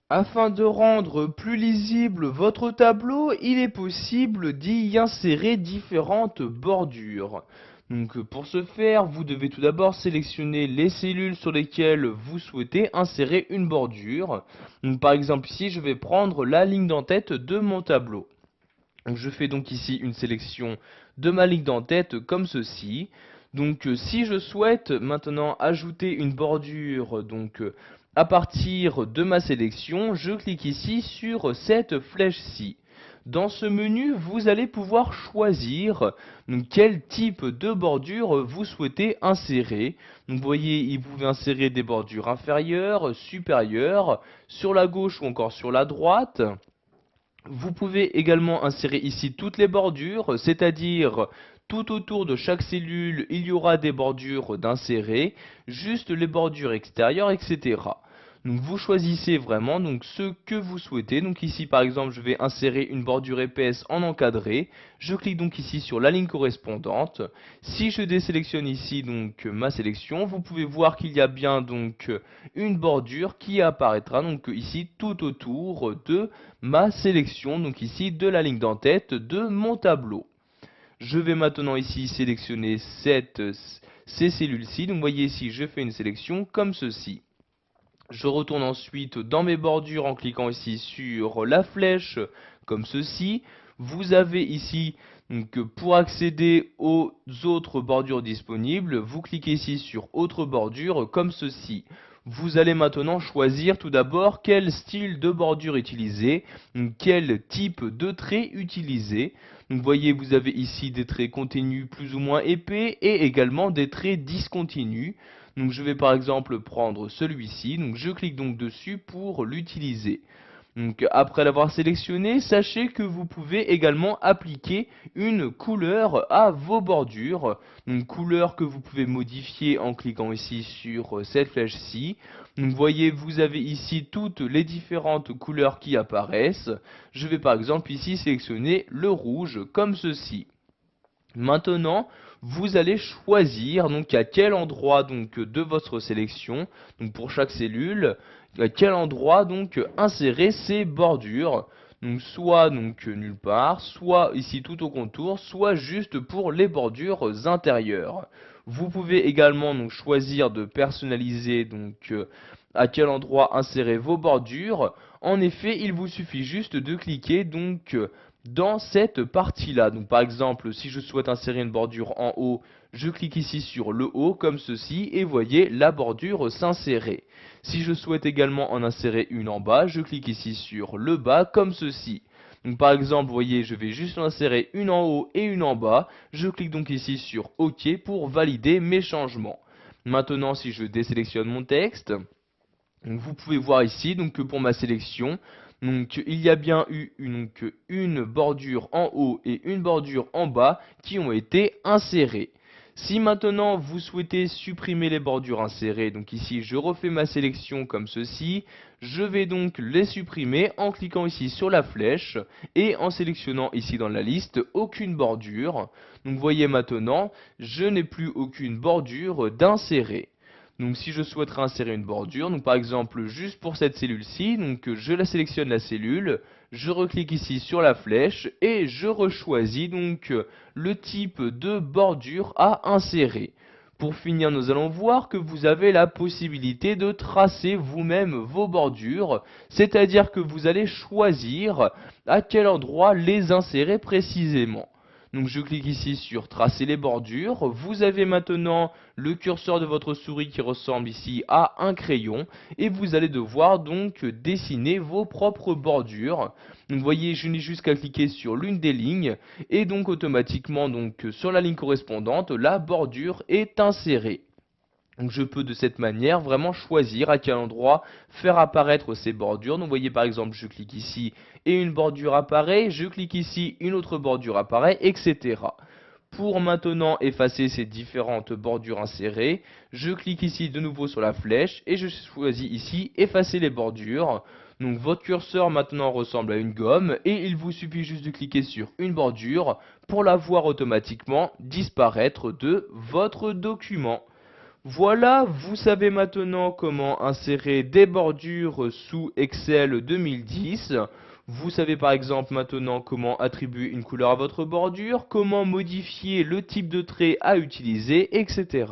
Afin de rendre plus lisible votre tableau, il est possible d'y insérer différentes bordures. Donc pour ce faire, vous devez tout d'abord sélectionner les cellules sur lesquelles vous souhaitez insérer une bordure. Donc par exemple ici, je vais prendre la ligne d'en-tête de mon tableau. Donc, je fais donc ici une sélection de ma ligne d'en-tête comme ceci. Donc si je souhaite maintenant ajouter une bordure à partir de ma sélection, je clique ici sur cette flèche-ci. Dans ce menu, vous allez pouvoir choisir quel type de bordure vous souhaitez insérer. Donc, vous voyez, vous pouvez insérer des bordures inférieures, supérieures, sur la gauche ou encore sur la droite. Vous pouvez également insérer ici toutes les bordures, c'est-à-dire tout autour de chaque cellule, il y aura des bordures d'insérer, juste les bordures extérieures, etc. Donc vous choisissez vraiment ce que vous souhaitez. Donc ici par exemple je vais insérer une bordure épaisse en encadré. Je clique donc ici sur la ligne correspondante. Si je désélectionne ici ma sélection, vous pouvez voir qu'il y a bien une bordure qui apparaîtra ici tout autour de ma sélection, donc ici de la ligne d'en-tête de mon tableau. Je vais maintenant ici sélectionner ces cellules-ci. Donc vous voyez ici je fais une sélection comme ceci. Je retourne ensuite dans mes bordures en cliquant ici sur la flèche comme ceci. Vous avez ici pour accéder aux autres bordures disponibles, vous cliquez ici sur autre bordure comme ceci. Vous allez maintenant choisir tout d'abord quel style de bordure utiliser, quel type de trait utiliser. Donc vous voyez, vous avez ici des traits continus plus ou moins épais et également des traits discontinus. Donc je vais par exemple prendre celui-ci, donc je clique donc dessus pour l'utiliser. Donc après l'avoir sélectionné, sachez que vous pouvez également appliquer une couleur à vos bordures. Une couleur que vous pouvez modifier en cliquant ici sur cette flèche-ci. Donc vous voyez, vous avez ici toutes les différentes couleurs qui apparaissent. Je vais par exemple ici sélectionner le rouge comme ceci. Maintenant, vous allez choisir à quel endroit de votre sélection, donc pour chaque cellule, à quel endroit insérer ces bordures. Donc soit nulle part, soit ici tout au contour, soit juste pour les bordures intérieures. Vous pouvez également choisir de personnaliser à quel endroit insérer vos bordures. En effet, il vous suffit juste de cliquer dans cette partie-là. Donc par exemple, si je souhaite insérer une bordure en haut, je clique ici sur le haut comme ceci et voyez la bordure s'insérer. Si je souhaite également en insérer une en bas, je clique ici sur le bas comme ceci. Donc par exemple, vous voyez, je vais juste en insérer une en haut et une en bas. Je clique donc ici sur OK pour valider mes changements. Maintenant, si je désélectionne mon texte, donc vous pouvez voir ici que pour ma sélection, il y a bien eu une bordure en haut et une bordure en bas qui ont été insérées. Si maintenant vous souhaitez supprimer les bordures insérées, donc ici je refais ma sélection comme ceci, je vais donc les supprimer en cliquant ici sur la flèche et en sélectionnant ici dans la liste aucune bordure. Donc vous voyez maintenant, je n'ai plus aucune bordure d'insérer. Donc si je souhaiterais insérer une bordure, donc par exemple juste pour cette cellule-ci, je la sélectionne la cellule, je reclique ici sur la flèche et je rechoisis le type de bordure à insérer. Pour finir, nous allons voir que vous avez la possibilité de tracer vous-même vos bordures, c'est-à-dire que vous allez choisir à quel endroit les insérer précisément. Donc je clique ici sur tracer les bordures. Vous avez maintenant le curseur de votre souris qui ressemble ici à un crayon et vous allez devoir dessiner vos propres bordures. Donc vous voyez, je n'ai juste qu'à cliquer sur l'une des lignes et donc automatiquement sur la ligne correspondante, la bordure est insérée. Donc je peux de cette manière vraiment choisir à quel endroit faire apparaître ces bordures. Donc vous voyez par exemple je clique ici et une bordure apparaît, je clique ici, une autre bordure apparaît, etc. Pour maintenant effacer ces différentes bordures insérées, je clique ici de nouveau sur la flèche et je choisis ici effacer les bordures. Donc votre curseur maintenant ressemble à une gomme et il vous suffit juste de cliquer sur une bordure pour la voir automatiquement disparaître de votre document. Voilà, vous savez maintenant comment insérer des bordures sous Excel 2010. Vous savez par exemple maintenant comment attribuer une couleur à votre bordure, comment modifier le type de trait à utiliser, etc.